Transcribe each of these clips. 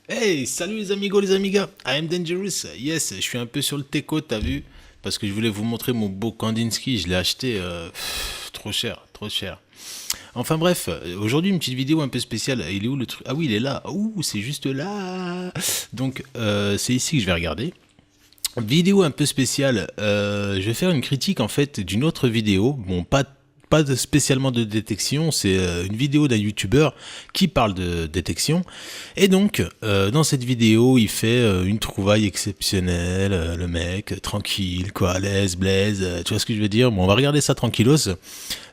Hey, salut les amigos, les amigas, I am Dangerous. Yes, je suis un peu sur le teco, t'as vu? Parce que je voulais vous montrer mon beau Kandinsky, je l'ai acheté trop cher, trop cher. Enfin bref, aujourd'hui une petite vidéo un peu spéciale. Il est où le truc? Ah oui, il est là. Ouh, c'est juste là. Donc, c'est ici que je vais regarder. Vidéo un peu spéciale. Je vais faire une critique en fait d'une autre vidéo. Bon, pas spécialement de détection, c'est une vidéo d'un youtubeur qui parle de détection. Et donc, dans cette vidéo, il fait une trouvaille exceptionnelle, le mec, tranquille, quoi, à l'aise, blaise, tu vois ce que je veux dire? Bon, on va regarder ça tranquillos.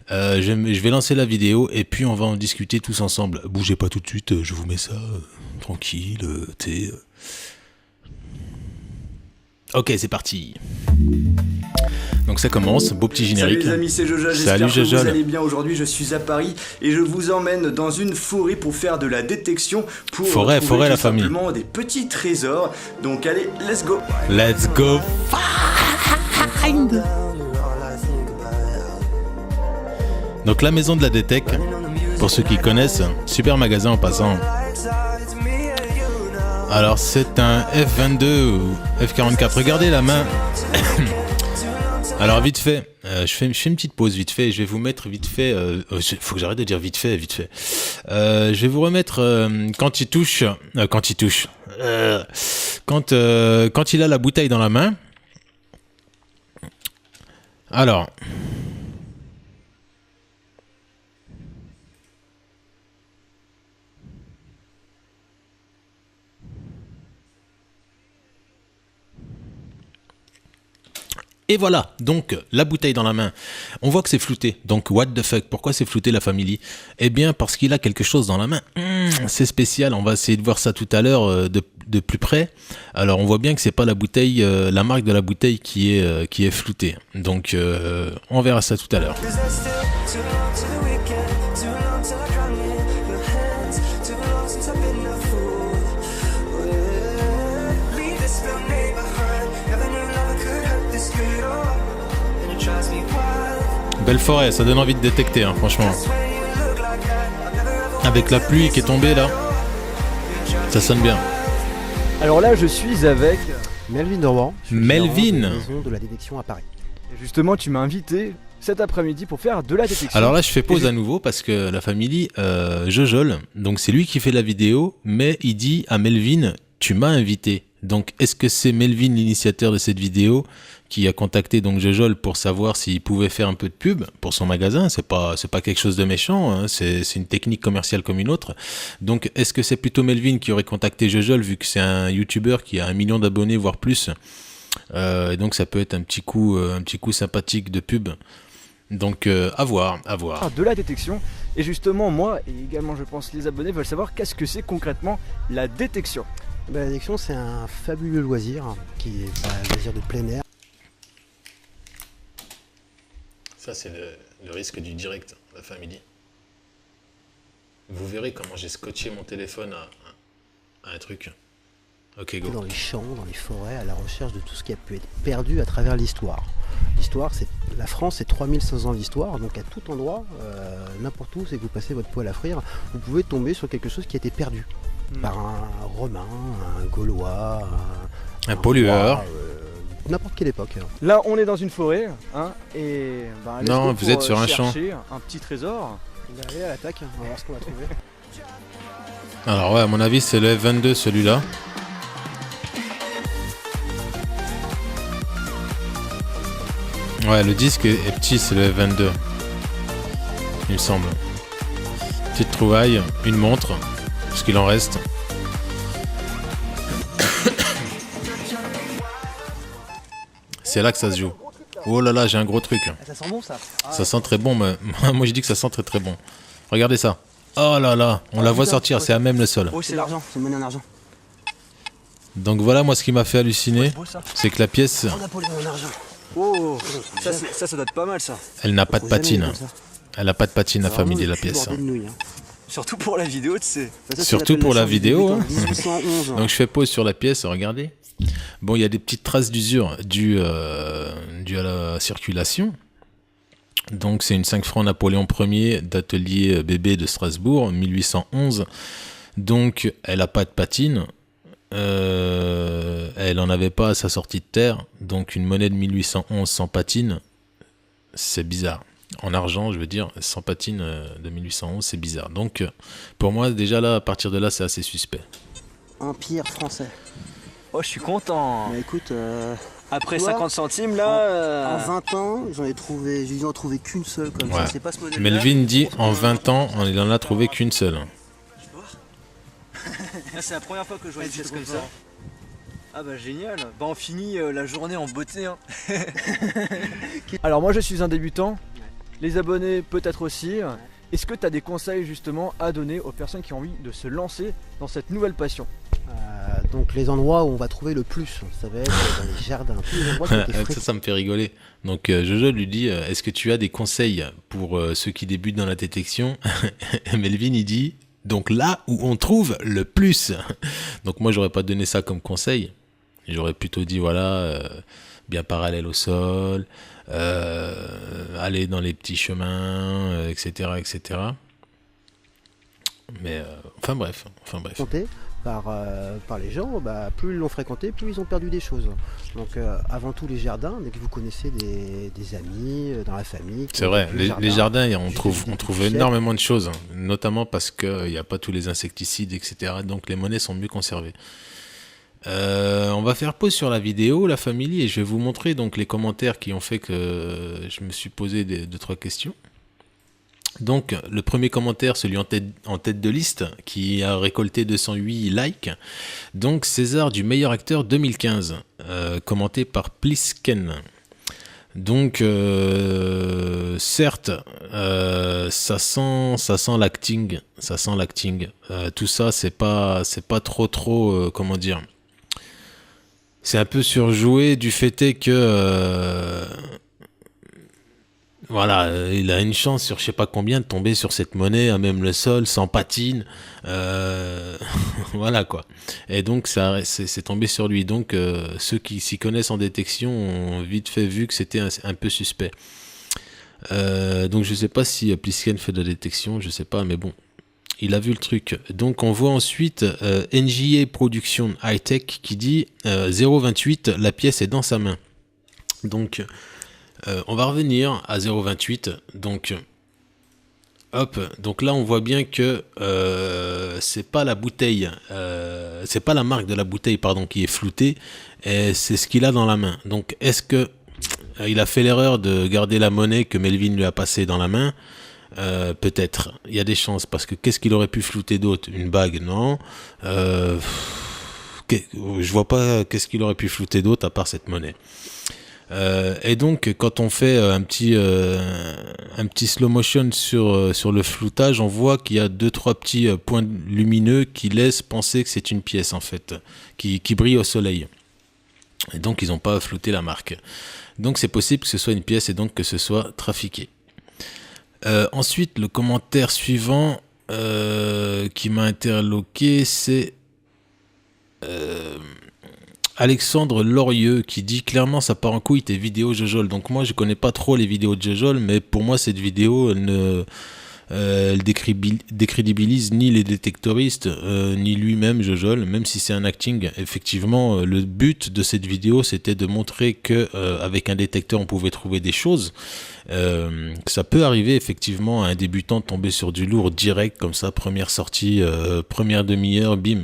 Je vais lancer la vidéo et puis on va en discuter tous ensemble. Bougez pas tout de suite, je vous mets ça tranquille, t'es... Ok, c'est parti. Donc ça commence, beau petit générique. Salut les amis, c'est Jojo, j'espère que vous allez bien. Aujourd'hui je suis à Paris et je vous emmène dans une forêt pour faire de la détection, pour forêt trouver la tout famille. simplement des petits trésors. Donc allez, let's go. Let's go find. Donc la maison de la Détec, pour ceux qui connaissent, super magasin en passant. Alors c'est un F22 ou F44, regardez la main. Alors vite fait, je fais une petite pause vite fait, je vais vous mettre vite fait, faut que j'arrête de dire vite fait. Je vais vous remettre quand il touche, quand il a la bouteille dans la main. Alors... Et voilà, donc la bouteille dans la main, on voit que c'est flouté, donc what the fuck, pourquoi c'est flouté la famille? Eh bien parce qu'il a quelque chose dans la main, c'est spécial, on va essayer de voir ça tout à l'heure de plus près. Alors on voit bien que c'est pas la bouteille, la marque de la bouteille qui est floutée, donc on verra ça tout à l'heure. Belle forêt, ça donne envie de détecter, hein, franchement. Avec la pluie qui est tombée là, ça sonne bien. Alors là, je suis avec Melvin Dorban. Melvin, Maison de la détection à Paris. Et justement, tu m'as invité cet après-midi pour faire de la détection. alors là je fais pause à nouveau parce que la famille Jojol, donc c'est lui qui fait la vidéo, mais il dit à Melvin, tu m'as invité. Donc est-ce que c'est Melvin l'initiateur de cette vidéo qui a contacté donc Jojol pour savoir s'il pouvait faire un peu de pub pour son magasin? C'est pas quelque chose de méchant, hein, c'est une technique commerciale comme une autre. Donc est-ce que c'est plutôt Melvin qui aurait contacté Jojol vu que c'est un youtubeur qui a 1 million d'abonnés voire plus, et donc ça peut être un petit coup sympathique de pub. Donc à voir. De la détection. Et justement, moi et également, je pense, les abonnés veulent savoir qu'est-ce que c'est concrètement la détection. La détection, c'est un fabuleux loisir qui est un loisir de plein air. Ça, c'est le risque du direct, la famille. Vous verrez comment j'ai scotché mon téléphone à un truc. Ok, go. Dans les champs, dans les forêts, à la recherche de tout ce qui a pu être perdu à travers l'histoire. L'histoire, c'est la France, c'est 3500 ans d'histoire, donc à tout endroit, n'importe où, c'est que vous passez votre poêle à frire, vous pouvez tomber sur quelque chose qui a été perdu par un Romain, un Gaulois, Un pollueur. roi, n'importe quelle époque. Là, on est dans une forêt, hein, et let's Non, go vous pour, êtes sur un chercher un petit trésor. On va aller à l'attaque, on va voir ce qu'on va trouver. Alors ouais, à mon avis, c'est le F22 celui-là. Ouais, le disque est petit, c'est le F22. Il me semble. Petite trouvaille, une montre, ce qu'il en reste. C'est là que ça se joue. Oh là là, j'ai un gros truc. Ça sent bon ça. Ça sent très bon, mais moi je dis que ça sent très très bon. Regardez ça. Oh là là, on la voit sortir, c'est à même le sol. Oh, c'est l'argent, c'est une monnaie en argent. Donc voilà, moi ce qui m'a fait halluciner, c'est que la pièce, Oh, Napoléon en argent. Oh, ça doit être pas mal ça. elle n'a pas de Faut jamais patine. comme ça. Elle n'a pas de patine, la C'est vraiment famille de le la cul pièce. bordé de nouilles, hein. Surtout pour la vidéo, tu sais. Ça, c'est Surtout la pour la naissance du vidéo, débutant, hein. 1811. Donc je fais pause sur la pièce, regardez. Bon, il y a des petites traces d'usure dues à la circulation. Donc c'est une 5 francs Napoléon Ier d'atelier bébé de Strasbourg, 1811. Donc elle n'a pas de patine. elle en avait pas à sa sortie de terre. Donc une monnaie de 1811 sans patine, c'est bizarre. En argent, je veux dire, sans patine de 1811, c'est bizarre. Donc pour moi, déjà là, à partir de là, c'est assez suspect. Empire français. Oh, je suis content. Bah écoute, Après toi, 50 centimes, là... en 20 ans, ils en ont trouvé qu'une seule comme Ouais. ça. C'est pas ce modèle. Melvin dit en 20 ans, il en a trouvé qu'une seule. C'est la première fois que je vois une pièce comme ça. Ah bah génial, bah on finit la journée en beauté hein. Alors moi je suis un débutant, les abonnés peut-être aussi. Est-ce que tu as des conseils justement à donner aux personnes qui ont envie de se lancer dans cette nouvelle passion? Donc les endroits où on va trouver le plus, ça va être dans les jardins. Tous les endroits qui ont été fréquentés. Ça me fait rigoler. Donc Jojo lui dit, est-ce que tu as des conseils pour ceux qui débutent dans la détection? Et Melvin il dit, donc là où on trouve le plus. Donc moi j'aurais pas donné ça comme conseil. J'aurais plutôt dit voilà, bien parallèle au sol, aller dans les petits chemins, etc., etc. Mais enfin bref. Fréquentés par les gens, bah, plus ils l'ont fréquenté, plus ils ont perdu des choses. Donc avant tout les jardins, dès que vous connaissez des amis dans la famille. C'est vrai, les jardins, on trouve énormément de choses, notamment parce qu'il n'y a pas tous les insecticides, etc. Donc les monnaies sont mieux conservées. On va faire pause sur la vidéo, la famille, et je vais vous montrer donc les commentaires qui ont fait que je me suis posé 2-3 questions. Donc le premier commentaire, celui en tête de liste, qui a récolté 208 likes. Donc César du meilleur acteur 2015, commenté par Plisken. Donc certes, ça sent l'acting, tout ça c'est pas trop comment dire. C'est un peu surjoué du fait est que voilà, il a une chance sur je sais pas combien de tomber sur cette monnaie à même le sol, sans patine, voilà quoi. Et donc ça c'est tombé sur lui. Donc ceux qui s'y connaissent en détection ont vite fait vu que c'était un peu suspect. Donc je sais pas si Plisken fait de la détection, je sais pas, mais bon. Il a vu le truc. Donc on voit ensuite NJA Production High Tech qui dit 0,28, la pièce est dans sa main. Donc on va revenir à 0,28. Donc hop, donc là on voit bien que c'est pas la bouteille, c'est pas la marque de la bouteille pardon qui est floutée, et c'est ce qu'il a dans la main. Donc est-ce que il a fait l'erreur de garder la monnaie que Melvin lui a passée dans la main? Peut-être, il y a des chances, parce que qu'est-ce qu'il aurait pu flouter d'autre? Une bague? Non. Je vois pas qu'est-ce qu'il aurait pu flouter d'autre à part cette monnaie. Et donc quand on fait un petit slow motion sur le floutage, on voit qu'il y a 2-3 petits points lumineux qui laissent penser que c'est une pièce en fait, qui brille au soleil. Et donc ils n'ont pas flouté la marque. Donc c'est possible que ce soit une pièce et donc que ce soit trafiqué. Ensuite, le commentaire suivant qui m'a interloqué, c'est Alexandre Lorieux qui dit clairement ça part en couille tes vidéos Jojol. Donc moi je connais pas trop les vidéos de Jojol, mais pour moi cette vidéo elle décrédibilise ni les détectoristes ni lui-même Jojol, même si c'est un acting. Effectivement le but de cette vidéo c'était de montrer que avec un détecteur on pouvait trouver des choses, que ça peut arriver effectivement à un débutant de tomber sur du lourd direct comme ça, première sortie, première demi-heure, bim,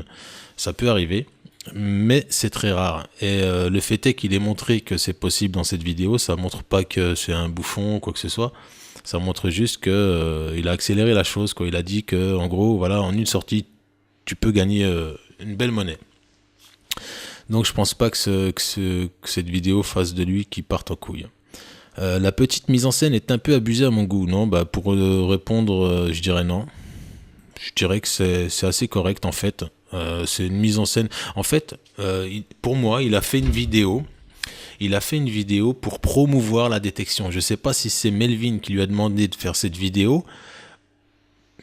ça peut arriver. Mais c'est très rare. Et le fait est qu'il ait montré que c'est possible dans cette vidéo, ça montre pas que c'est un bouffon ou quoi que ce soit. Ça montre juste que il a accéléré la chose, quoi. Il a dit que en gros, voilà, en une sortie, tu peux gagner une belle monnaie. Donc je pense pas que cette vidéo fasse de lui qui parte en couille. La petite mise en scène est un peu abusée à mon goût, non? Bah pour répondre, je dirais non. Je dirais que c'est assez correct en fait. C'est une mise en scène. En fait, pour moi, il a fait une vidéo. Il a fait une vidéo pour promouvoir la détection. Je ne sais pas si c'est Melvin qui lui a demandé de faire cette vidéo,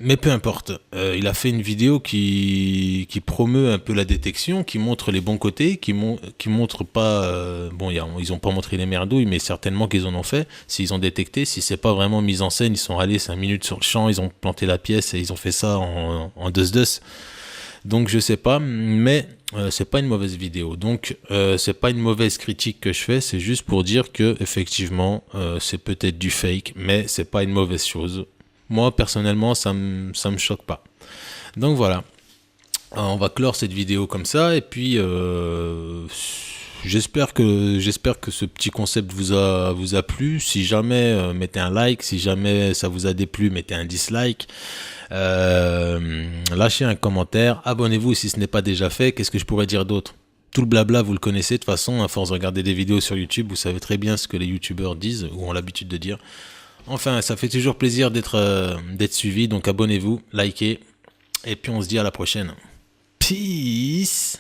mais peu importe. Il a fait une vidéo qui promeut un peu la détection, qui montre les bons côtés, qui montre pas... bon, ils n'ont pas montré les merdouilles, mais certainement qu'ils en ont fait. S'ils ont détecté, si c'est pas vraiment mise en scène, ils sont allés 5 minutes sur le champ, ils ont planté la pièce et ils ont fait ça en deux. Donc je sais pas, mais c'est pas une mauvaise vidéo. Donc c'est pas une mauvaise critique que je fais, c'est juste pour dire que effectivement c'est peut-être du fake, mais c'est pas une mauvaise chose. Moi personnellement ça me choque pas. Donc voilà, on va clore cette vidéo comme ça et puis j'espère que ce petit concept vous a plu. Si jamais mettez un like, si jamais ça vous a déplu, mettez un dislike. Lâchez un commentaire, abonnez-vous si ce n'est pas déjà fait. Qu'est-ce que je pourrais dire d'autre? Tout le blabla vous le connaissez de toute façon, à force de regarder des vidéos sur YouTube, vous savez très bien ce que les youtubeurs disent ou ont l'habitude de dire. Enfin, ça fait toujours plaisir d'être suivi, donc abonnez-vous, likez, et puis on se dit à la prochaine. Peace.